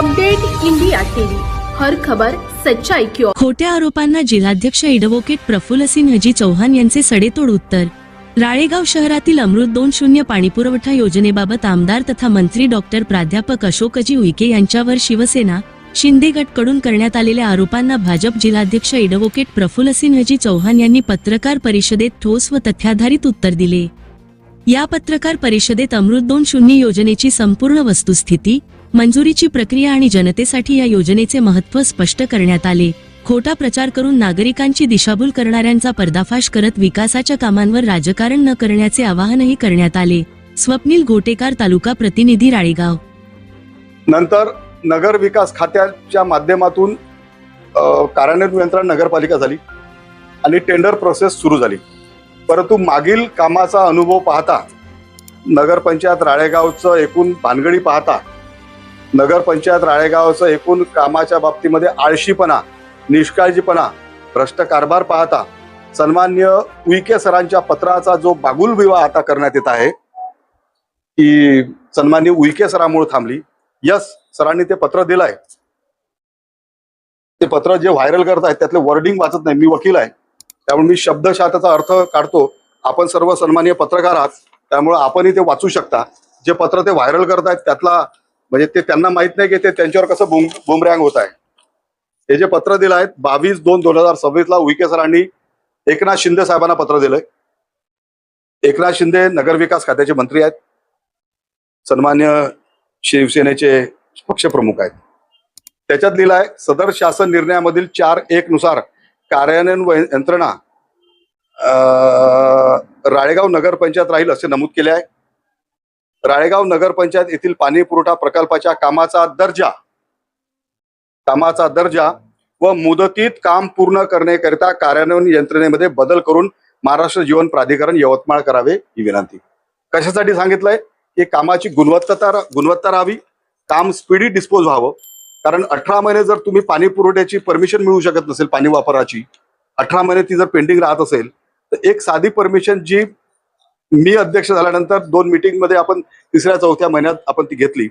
Update India TV, हर खबर सच्चाई की ओर। खोट्या आरोपांना जिल्हाध्यक्ष ॲडव्होकेट प्रफुल्ल सिंहजी चौहान यांचे सडेतोड उत्तर। राळेगाव शहरातील अमृत 2.0 पाणीपुरवठा योजनेबाबत आमदार तथा मंत्री डॉक्टर प्राध्यापक अशोकजी उईके यांच्यावर शिवसेना शिंदे गटकडून करण्यात आलेल्या आरोपांना भाजप जिल्हाध्यक्ष ॲडव्होकेट प्रफुल्ल सिंहजी चौहान यांनी पत्रकार परिषदेत ठोस व तथ्याधारित उत्तर दिले। या पत्रकार परिषदेत अमृत 2.0 योजनेची संपूर्ण वस्तुस्थिती, मंजुरीची प्रक्रिया आणि जनतेसाठी या योजनेचे महत्त्व स्पष्ट करण्यात आले। खोटा प्रचार करून नागरिकांची दिशाभूल करणाऱ्यांचा पर्दाफाश करत विकासाच्या कामांवर राजकारण न करण्याचे आवाहनही करण्यात आले। स्वप्नील घोटेकर, तालुका प्रतिनिधी, राळेगाव। नंतर नगर विकास खात्याच्या माध्यमातून कार्यान्वयन यंत्रणा नगरपालिका झाली आणि टेंडर प्रोसेस सुरू झाली। परंतु मागील कामाचा अनुभव पाहता, नगरपंचायत राळेगावचं एकूण भानगडी पाहता, नगरपंचायत राळेगावचं एकूण कामाच्या बाबतीमध्ये आळशीपणा, निष्काळजीपणा, भ्रष्ट कारभार पाहता, सन्मान्य उईके सरांच्या पत्राचा जो बागुल विवाह आता करण्यात येत आहे की सन्मान्य उईके सरांमुळे थांबली। यस, सरांनी ते पत्र दिलंय। ते पत्र जे व्हायरल करत आहेत त्यातले वर्डिंग वाचत नाही, मी वकील आहे त्यामुळे मी शब्दशः त्याचा अर्थ काढतो। आपण सर्व सन्माननीय पत्रकार आहात त्यामुळे आपणही ते वाचू शकता। जे पत्र ते व्हायरल करत आहेत त्यातला म्हणजे ते त्यांना माहित नाही की ते त्यांच्यावर कसं बुमरँग होत आहे। हे जे पत्र दिलं आहे 22/2/2026 ला उईके सरांनी एकनाथ शिंदे साहेबांना पत्र दिलंय। एकनाथ शिंदे नगरविकास खात्याचे मंत्री आहेत, सन्मान्य शिवसेनेचे पक्षप्रमुख आहेत। त्याच्यात लिहिलं आहे, सदर शासन निर्णयामधील 4.1 नुसार कार्यान्वयन यंत्रणा राळेगाव नगरपंचायत राहील असे नमूद केले आहे। राळेगाव नगरपंचायत येथील पाणी पुरवठा प्रकल्पाच्या कामाचा दर्जा व मुदतीत काम पूर्ण करण्याकरिता कार्यान्वयन यंत्रणेमध्ये बदल करून महाराष्ट्र जीवन प्राधिकरण यवतमाळ करावे ही विनंती। कशासाठी सांगितलंय की कामाची गुणवत्ता राहावी, काम स्पीडी डिस्पोज व्हावं। कारण 18 महिने जर तुम्ही पाणी पुरवठ्याची परमिशन मिळू शकत नसेल, पाणी वापराची 18 महिने ती जर पेंडिंग राहत असेल तर एक साधी परमिशन जी मी अध्यक्ष झाल्यानंतर 2 मीटिंग मध्ये आपण 3-4 महिन्यात आपण ती घेतली।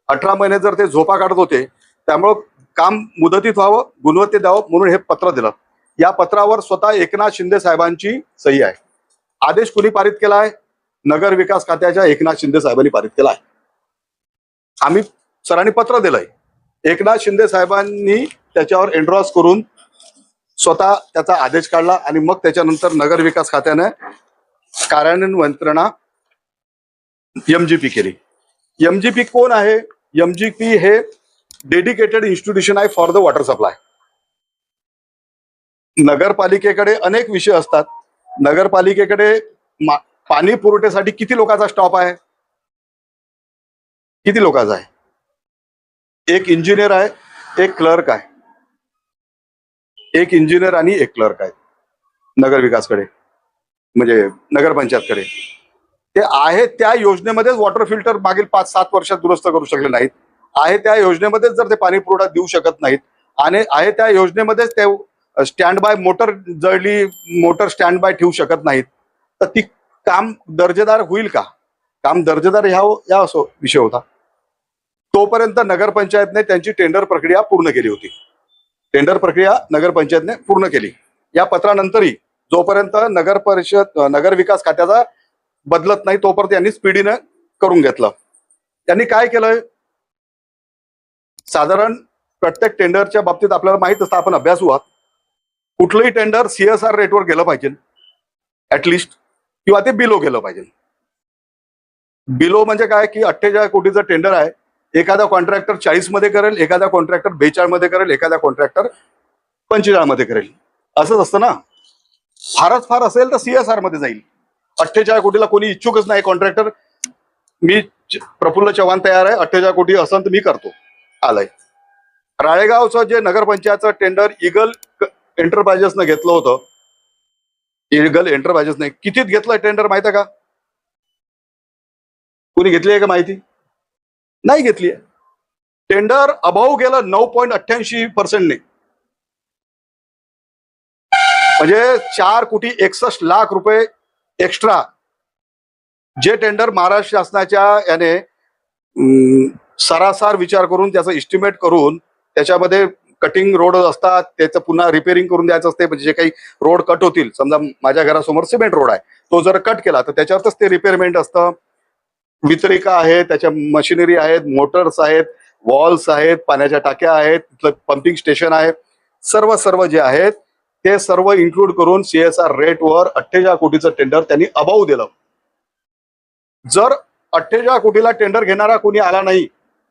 18 महिने जर ते झोपा काढत होते त्यामुळे काम मुदतीत व्हावं, गुणवत्तेत द्यावं म्हणून हे पत्र दिलं। या पत्रावर स्वतः एकनाथ शिंदे साहेबांची सही आहे। आदेश कोणी पारित केला आहे? नगर विकास खात्याच्या एकनाथ शिंदे साहेबांनी पारित केला आहे। आम्ही सरांनी पत्र दिलंय, एकनाथ शिंदे साहेबांनी त्याच्यावर एंडोर्स करून स्वतः त्याचा आदेश काढला आणि मग त्याच्यानंतर नगर विकास खात्याने कार्यान्वयन यंत्रणा MGP केली। MGP कोण आहे? MGP हे डेडिकेटेड इन्स्टिट्यूशन आहे फॉर द वॉटर सप्लाय। नगरपालिकेकडे अनेक विषय असतात। नगरपालिकेकडे पाणी पुरवठ्यासाठी किती लोकांचा स्टॉप आहे? किती लोकांचा आहे? एक इंजिनियर आहे, एक क्लर्क आहे, एक इंजिनियर आणि एक क्लर्क आहे नगर विकासकडे, म्हणजे नगरपंचायतकडे। ते आहे त्या योजनेमध्येच वॉटर फिल्टर मागील 5-7 वर्षात दुरुस्त करू शकले नाहीत, आहे त्या योजनेमध्येच जर ते पाणी पुरवठा देऊ शकत नाहीत आणि आहे त्या योजनेमध्येच ते स्टँड बाय मोटर जळली, मोटर स्टँड बाय ठेवू शकत नाहीत, तर ती काम दर्जेदार होईल का? काम दर्जेदार या असो विषय होता। तोपर्यंत नगरपंचायतने त्यांची टेंडर प्रक्रिया पूर्ण केली होती। टेंडर प्रक्रिया नगरपंचायतने पूर्ण केली। या पत्रानंतरही जोपर्यंत नगर विकास खात्याचा बदलत नाही तोपर्यंत यांनी स्पीडीने करून घेतलं। त्यांनी काय केलंय? साधारण प्रत्येक टेंडरच्या बाबतीत आपल्याला माहित असतं, आपण अभ्यासू आहात, कुठलंही टेंडर CSR रेटवर गेलं पाहिजे ऍटलिस्ट, किंवा ते बिलो गेलं पाहिजे। बिलो म्हणजे काय की 48 कोटीचं टेंडर आहे, एखादा कॉन्ट्रॅक्टर 40 मध्ये करेल, एखादा कॉन्ट्रॅक्टर 42 मध्ये करेल, एखादा कॉन्ट्रॅक्टर 45 मध्ये करेल, असंच असतं ना। फारच फार असेल तर CSR मध्ये जाईल। 48 कोटीला कोणी इच्छुकच नाही कॉन्ट्रॅक्टर, मी प्रफुल्ल चव्हाण तयार आहे, 48 कोटी असं तर मी करतो, आलंय। राळेगावचं जे नगरपंचायतचं टेंडर ईगल एंटरप्राइजेसनं घेतलं होतं, ईगल एंटरप्राइजेसने कितीत घेतलं टेंडर माहिती आहे का? कोणी घेतली आहे का माहिती? नाही घेतली आहे। टेंडर अभाव गेलं 9.88%ने, म्हणजे 4,61,00,000 रुपये एक्स्ट्रा जे टेंडर महाराष्ट्र शासनाच्या याने सरासर विचार करून त्याचा इस्टिमेट करून त्याच्यामध्ये कटिंग रोड असतात, त्याचं पुन्हा रिपेअरिंग करून द्यायचं असते. म्हणजे जे काही रोड कट होतील, समजा माझ्या घरासमोर सिमेंट रोड आहे, तो जर कट केला तर त्याच्यावरच ते रिपेअरमेंट असतं. वितरिका आहे, त्याच्या मशिनरी आहेत, मोटर्स आहेत, वॉल्स आहेत, पाण्याच्या टाक्या आहेत, पंपिंग स्टेशन आहे, सर्व जे आहेत ते सर्व इन्क्लूड करून CSR रेटवर 48 कोटीचं टेंडर त्यांनी अबाऊ दिलं. जर 48 कोटीला टेंडर घेणारा कोणी आला नाही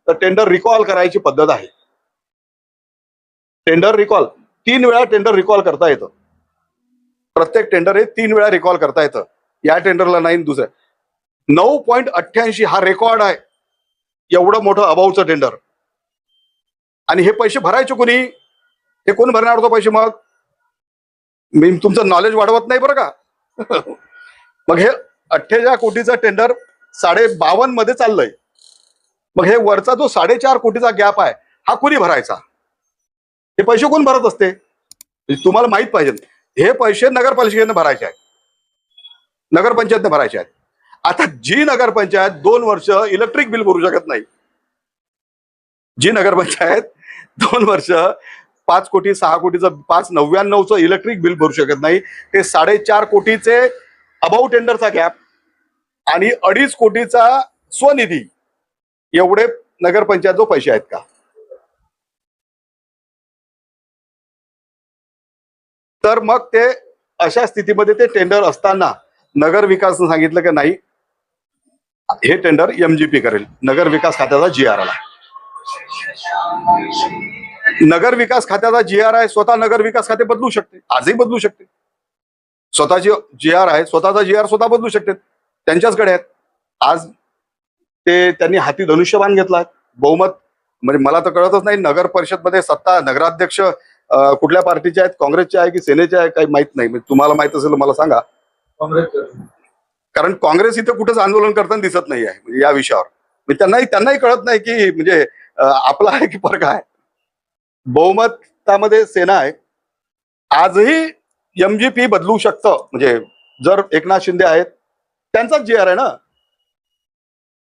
तर टेंडर रिकॉल करायची पद्धत आहे. टेंडर रिकॉल 3 वेळा टेंडर रिकॉल करता येतं. प्रत्येक टेंडर हे 3 वेळा रिकॉल करता येतं. या टेंडरला नाही, दुसऱ्या 9.88 हा रेकॉर्ड आहे, एवढं मोठं अबाऊचं टेंडर. आणि हे पैसे भरायचे कोणी? हे कोण भरणार होतं पैसे? मग मी तुमचं नॉलेज वाढवत नाही बरं का. मग हे 48 कोटीचं टेंडर 52.5 मध्ये चाललंय. मग हे वरचा जो 4.5 कोटीचा गॅप आहे हा कोणी भरायचा? हे पैसे कोण भरत असते? तुम्हाला माहित पाहिजे. हे पैसे नगरपालिकेने भरायचे आहेत, नगरपंचायतने भरायचे आहेत. आता जी नगरपंचायत 2 वर्ष इलेक्ट्रिक बिल भरू शकत नाही, जी नगरपंचायत 2 वर्ष 5 कोटी 6 कोटीचं 599चं इलेक्ट्रिक बिल भरू शकत नाही, ते 4.5 कोटीचे अबाऊ टेंडरचा गॅप आणि 2.5 कोटीचा स्वनिधी, एवढे नगरपंचायत जो पैसे आहेत का? तर मग ते अशा स्थितीमध्ये ते टेंडर असताना नगर विकासनं सांगितलं की नाही, हे टेंडर MGP करेल. नगर विकास खात्याचा GR आला. नगर विकास खात्याचा GR आहे, स्वतः नगर विकास खाते बदलू शकते, आजही बदलू शकते. स्वतःची GR आहे, स्वतःचा GR स्वतः बदलू शकते, त्यांच्याचकडे आहेत. आज ते त्यांनी हाती धनुष्यबाण घेतला. बहुमत म्हणजे मला तर कळतच नाही, नगर परिषदमध्ये सत्ता नगराध्यक्ष कुठल्या पार्टीचे आहेत, काँग्रेसचे आहे की सेनेचे आहे, काही माहित नाही. तुम्हाला माहित असेल तर मला सांगा. कारण काँग्रेस इथं कुठंच आंदोलन करताना दिसत नाही आहे म्हणजे या विषयावर. त्यांनाही कळत नाही की म्हणजे आपला आहे की फरक आहे. बहुमतामध्ये सेना आहे. आजही MGP बदलू शकतं. म्हणजे जर एकनाथ शिंदे आहेत, त्यांचाच GR आहे ना.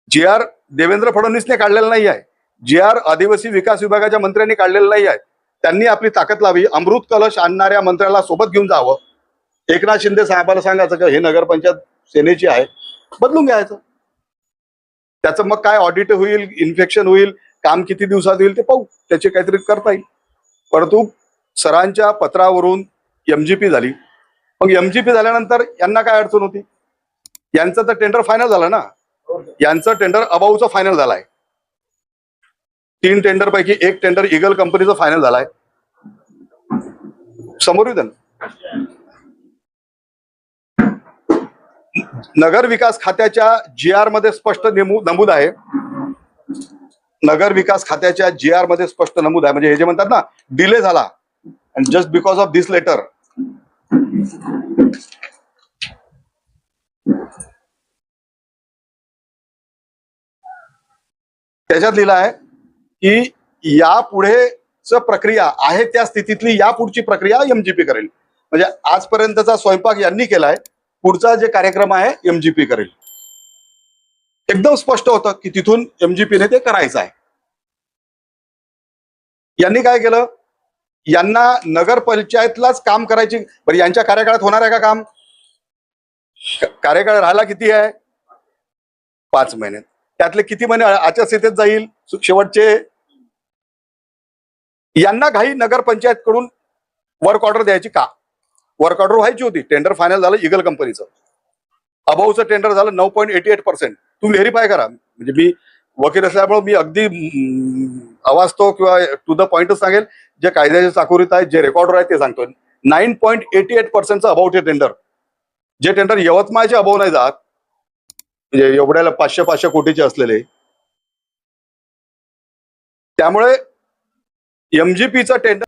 GR देवेंद्र फडणवीसने काढलेला नाही आहे, GR आदिवासी विकास विभागाच्या मंत्र्यांनी काढलेलं नाही आहे. त्यांनी आपली ताकद लावी, अमृत कलश आणणाऱ्या मंत्र्याला सोबत घेऊन जावं. एकनाथ शिंदे साहेबाला सांगायचं की हे नगरपंचायत सेनेची आहे, बदलून घ्यायचं. त्याचं मग काय ऑडिट होईल, इन्फेक्शन होईल, काम किती दिवसात होईल ते पाहू, त्याचे काहीतरी करता येईल. परंतु सरांच्या पत्रावरून MGP झाली. मग MGP झाल्यानंतर यांना काय अडचण होती? यांचं तर टेंडर फायनल झालं ना. यांचं टेंडर अबाऊचं फायनल झालाय. 3 टेंडर पैकी 1 टेंडर ईगल कंपनीचं फायनल झालाय. समोर येतं. नगर विकास खात्याच्या GR मध्ये स्पष्ट नमूद आहे. नगर विकास खात्याच्या GR मध्ये स्पष्ट नमूद आहे. म्हणजे हे जे म्हणतात ना, डिले झाला and just because of this letter. त्याच्यात लिहिलं आहे की यापुढेच प्रक्रिया आहे त्या स्थितीतली यापुढची प्रक्रिया MGP करेल. म्हणजे आजपर्यंतचा स्वयंपाक यांनी केलाय, पुढचा जे कार्यक्रम आहे MGP करेल. एकदम स्पष्ट होतं की तिथून MGPने ते करायचं आहे. यांनी काय केलं? यांना नगरपंचायतलाच काम करायची. बरं, यांच्या कार्यकाळात होणार आहे का काम? कार्यकाळ राहिला किती आहे? 5 महिने. त्यातले किती महिने आचारसंहितेत जाईल शेवटचे? यांना घाई नगरपंचायत कडून वर्क ऑर्डर द्यायची का? वर्क ऑर्डर व्हायची होती. टेंडर फायनल झालं ईगल कंपनीचं, अबाऊचं टेंडर झालं 9.88%. तुम्ही व्हेरीफाय करा. म्हणजे मी वकील असल्यामुळे मी अगदी अवास्तव किंवा टू द पॉइंटच सांगेल. जे कायद्याच्या चाकोरीत आहेत, जे रेकॉर्डर आहे ते सांगतोय. 9.88%चं अबाऊट हे टेंडर. जे टेंडर यवतमाळचे अबाऊ नाही जात, म्हणजे एवढ्याला 500 कोटीचे असलेले. त्यामुळे MGPचं टेंडर